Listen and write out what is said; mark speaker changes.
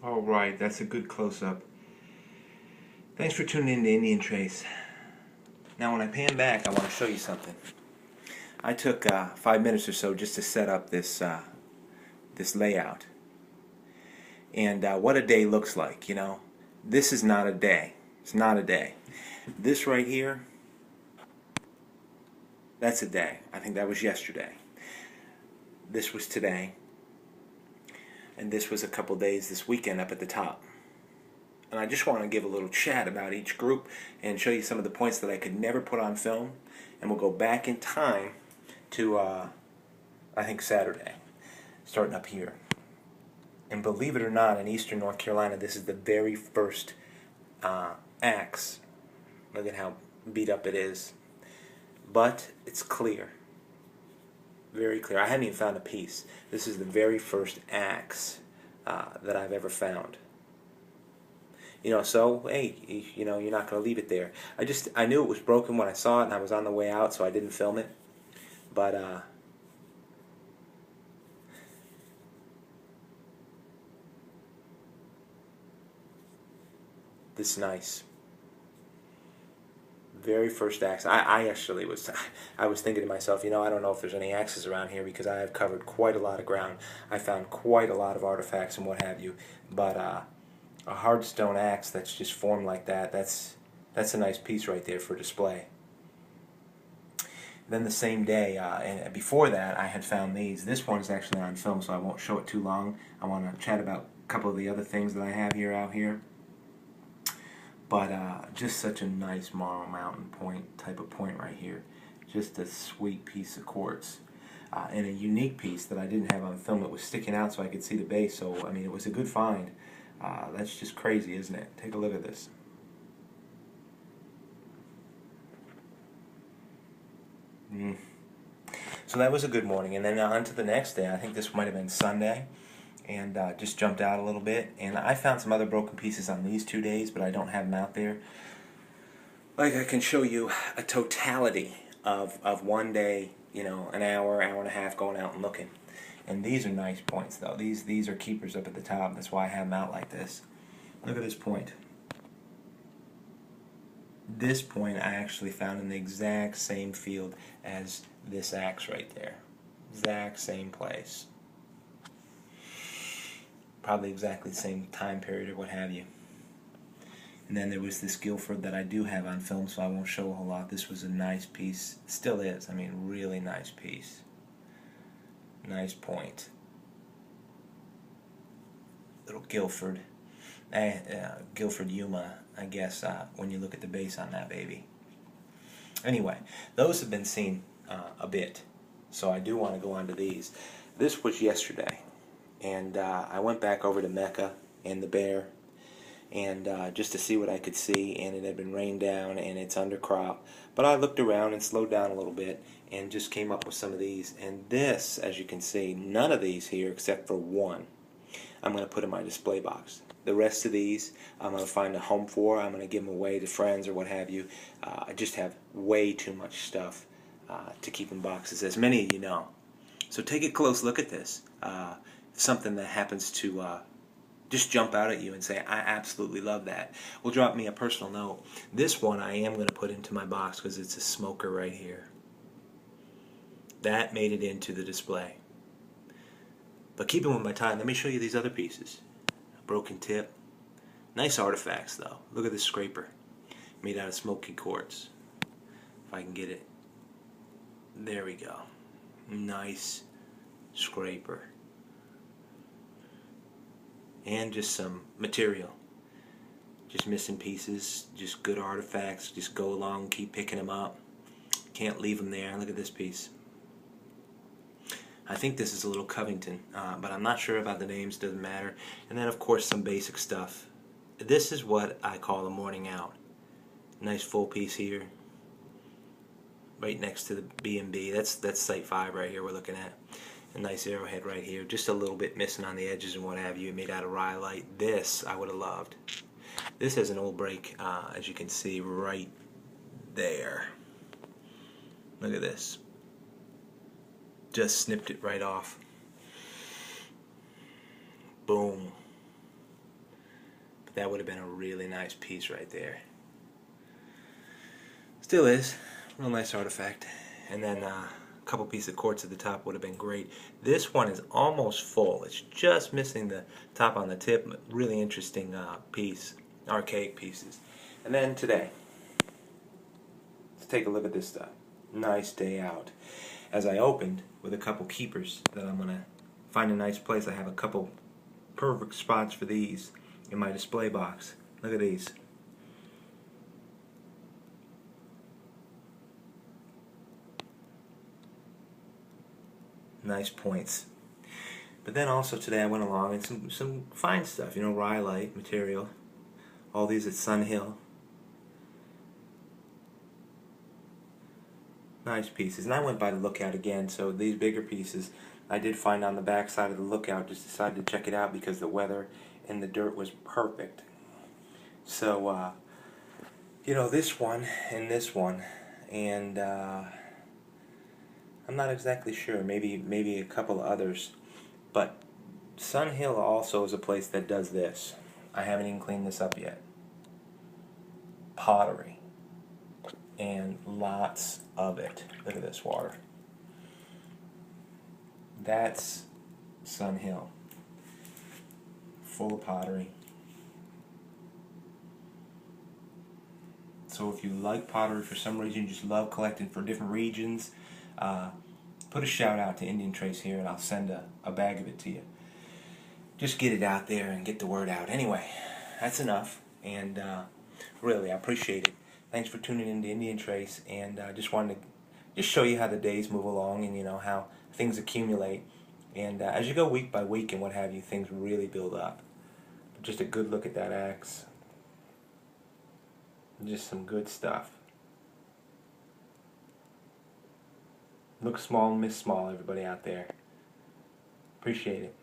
Speaker 1: All right, that's a good close-up. Thanks for tuning in to Indian Trace. Now when I pan back, I want to show you something. I took 5 minutes or so just to set up this layout. And what a day looks like, you know. This is not a day. It's not a day. This right here, that's a day. I think that was yesterday. This was today. And this was a couple days this weekend up at the top. And I just want to give a little chat about each group and show you some of the points that I could never put on film. And we'll go back in time to, I think, Saturday, starting up here. And believe it or not, in eastern North Carolina, this is the very first axe. Look at how beat up it is. But it's clear. Very clear. I haven't even found a piece. This is the very first axe that I've ever found. You know, so, hey, you know, you're not going to leave it there. I knew it was broken when I saw it, and I was on the way out, so I didn't film it. But, this is nice. Very first axe. I actually was, I was thinking to myself, you know, I don't know if there's any axes around here because I have covered quite a lot of ground. I found quite a lot of artifacts and what have you. But, a hard stone axe that's just formed like that, that's a nice piece right there for display. Then the same day, and before that, I had found these. This one is actually on film, so I won't show it too long. I want to chat about a couple of the other things that I have here out here. But just such a nice Marl Mountain point type of point right here. Just a sweet piece of quartz. And a unique piece that I didn't have on film. It was sticking out so I could see the base, so I mean it was a good find. That's just crazy, isn't it? Take a look at this. So that was a good morning, and then on to the next day. I think this might have been Sunday, and just jumped out a little bit. And I found some other broken pieces on these 2 days, but I don't have them out there. Like I can show you a totality of one day, you know, an hour, hour and a half going out and looking. And these are nice points, though. These are keepers up at the top. That's why I have them out like this. Look at this point. This point I actually found in the exact same field as this axe right there. Exact same place. Probably exactly the same time period or what have you. And then there was this Guilford that I do have on film, so I won't show a whole lot. This was a nice piece. Still is. I mean, really nice piece. Nice point. Little Guilford. Guilford Yuma, I guess, when you look at the base on that baby. Anyway, those have been seen a bit, so I do want to go on to these. This was yesterday, and I went back over to Mecca and the Bear, and just to see what I could see, and it had been rained down, and it's under crop. But I looked around and slowed down a little bit, and just came up with some of these. And this, as you can see, none of these here except for one, I'm going to put in my display box. The rest of these, I'm going to find a home for. I'm going to give them away to friends or what have you. I just have way too much stuff to keep in boxes, as many of you know. So take a close look at this. Something that happens to just jump out at you and say, I absolutely love that. Well, drop me a personal note. This one I am going to put into my box because it's a smoker right here. That made it into the display. But keeping with my time, let me show you these other pieces. A broken tip. Nice artifacts, though. Look at this scraper. Made out of smoky quartz. If I can get it. There we go. Nice scraper. And just some material. Just missing pieces. Just good artifacts. Just go along, keep picking them up. Can't leave them there. Look at this piece. I think this is a little Covington, but I'm not sure about the names, doesn't matter. And then of course some basic stuff. This is what I call a morning out. Nice full piece here. Right next to the B&B. That's Site 5 right here we're looking at. A nice arrowhead right here. Just a little bit missing on the edges and what have you. Made out of rhyolite. This I would have loved. This has an old break, as you can see right there. Look at this. Just snipped it right off. Boom. That would have been a really nice piece right there. Still is. Real nice artifact. And then a couple pieces of quartz at the top would have been great. This one is almost full. It's just missing the top on the tip. Really interesting piece. Archaic pieces. And then today, let's take a look at this stuff. Nice day out. As I opened with a couple keepers that I'm going to find a nice place. I have a couple perfect spots for these in my display box. Look at these. Nice points. But then also today I went along and some fine stuff, you know, rhyolite material. All these at Sun Hill. Nice pieces. And I went by the Lookout again, so these bigger pieces I did find on the back side of the Lookout. Just decided to check it out because the weather and the dirt was perfect. So, you know, this one and this one, and I'm not exactly sure. Maybe a couple others, but Sun Hill also is a place that does this. I haven't even cleaned this up yet. Pottery, and lots of it. Look at this water. That's Sun Hill, full of pottery. So if you like pottery for some reason, you just love collecting for different regions, put a shout out to Indian Trace here and I'll send a bag of it to you. Just get it out there and get the word out. Anyway, that's enough, and really I appreciate it. Thanks for tuning in to Indian Trace, and just wanted to just show you how the days move along and, you know, how things accumulate, and as you go week by week and what have you, things really build up. But just a good look at that axe. Just some good stuff. Look small, miss small, everybody out there. Appreciate it.